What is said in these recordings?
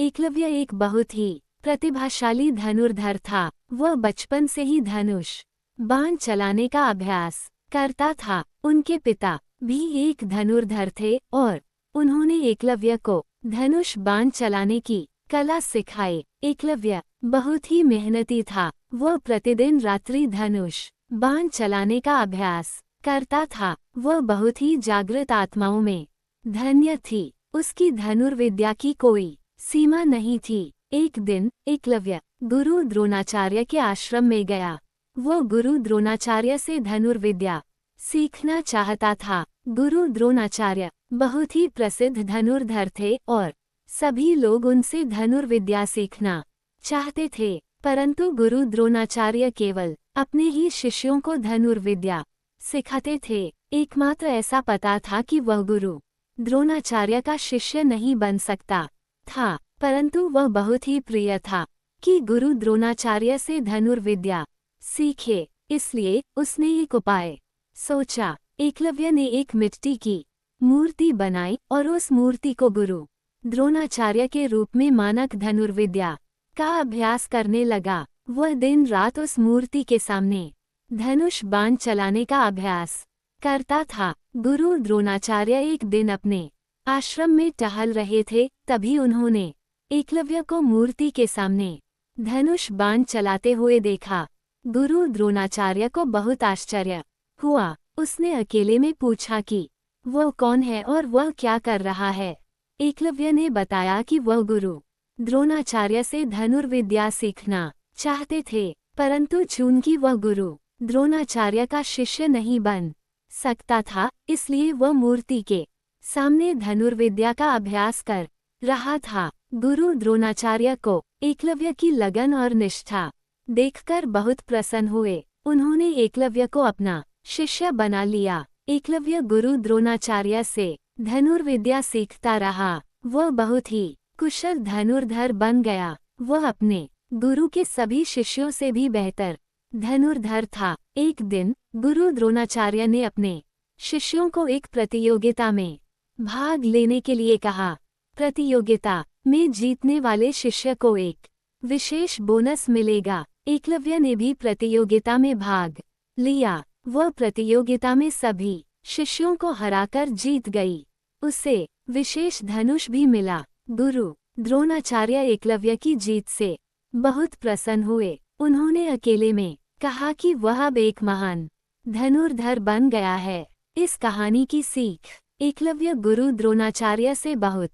एकलव्य एक बहुत ही प्रतिभाशाली धनुर्धर था। वह बचपन से ही धनुष बाण चलाने का अभ्यास करता था। उनके पिता भी एक धनुर्धर थे और उन्होंने एकलव्य को धनुष बाण चलाने की कला सिखाई। एकलव्य बहुत ही मेहनती था। वह प्रतिदिन रात्रि धनुष बाण चलाने का अभ्यास करता था। वह बहुत ही जागृत आत्माओं में धन्य थी। उसकी धनुर्विद्या की कोई सीमा नहीं थी। एक दिन एकलव्य गुरु द्रोणाचार्य के आश्रम में गया। वह गुरु द्रोणाचार्य से धनुर्विद्या सीखना चाहता था। गुरु द्रोणाचार्य बहुत ही प्रसिद्ध धनुर्धर थे और सभी लोग उनसे धनुर्विद्या सीखना चाहते थे, परंतु गुरु द्रोणाचार्य केवल अपने ही शिष्यों को धनुर्विद्या सिखाते थे। एकमात्र ऐसा पता था कि वह गुरु द्रोणाचार्य का शिष्य नहीं बन सकता था, परंतु वह बहुत ही प्रिय था कि गुरु द्रोणाचार्य से धनुर्विद्या सीखे। इसलिए उसने एक उपाय सोचा। एकलव्य ने एक मिट्टी की मूर्ति बनाई और उस मूर्ति को गुरु द्रोणाचार्य के रूप में मानक धनुर्विद्या का अभ्यास करने लगा। वह दिन रात उस मूर्ति के सामने धनुष बाण चलाने का अभ्यास करता था। गुरु द्रोणाचार्य एक दिन अपने आश्रम में टहल रहे थे, तभी उन्होंने एकलव्य को मूर्ति के सामने धनुष बाण चलाते हुए देखा। गुरु द्रोणाचार्य को बहुत आश्चर्य हुआ। उसने अकेले में पूछा कि वह कौन है और वह क्या कर रहा है। एकलव्य ने बताया कि वह गुरु द्रोणाचार्य से धनुर्विद्या सीखना चाहते थे, परंतु चूंकि वह गुरु द्रोणाचार्य का शिष्य नहीं बन सकता था, इसलिए वह मूर्ति के सामने धनुर्विद्या का अभ्यास कर रहा था। गुरु द्रोणाचार्य को एकलव्य की लगन और निष्ठा देखकर बहुत प्रसन्न हुए। उन्होंने एकलव्य को अपना शिष्य बना लिया। एकलव्य गुरु द्रोणाचार्य से धनुर्विद्या सीखता रहा। वह बहुत ही कुशल धनुर्धर बन गया। वह अपने गुरु के सभी शिष्यों से भी बेहतर धनुर्धर था। एक दिन गुरु द्रोणाचार्य ने अपने शिष्यों को एक प्रतियोगिता में भाग लेने के लिए कहा। प्रतियोगिता में जीतने वाले शिष्य को एक विशेष बोनस मिलेगा। एकलव्य ने भी प्रतियोगिता में भाग लिया। वह प्रतियोगिता में सभी शिष्यों को हराकर जीत गई। उसे विशेष धनुष भी मिला। गुरु द्रोणाचार्य एकलव्य की जीत से बहुत प्रसन्न हुए। उन्होंने अकेले में कहा कि वह अब एक महान धनुर्धर बन गया है। इस कहानी की सीख, एकलव्य गुरु द्रोणाचार्य से बहुत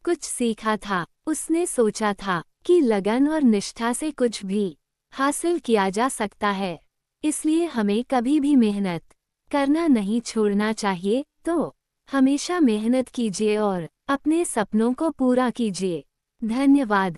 कुछ सीखा था। उसने सोचा था कि लगन और निष्ठा से कुछ भी हासिल किया जा सकता है, इसलिए हमें कभी भी मेहनत करना नहीं छोड़ना चाहिए। तो हमेशा मेहनत कीजिए और अपने सपनों को पूरा कीजिए। धन्यवाद।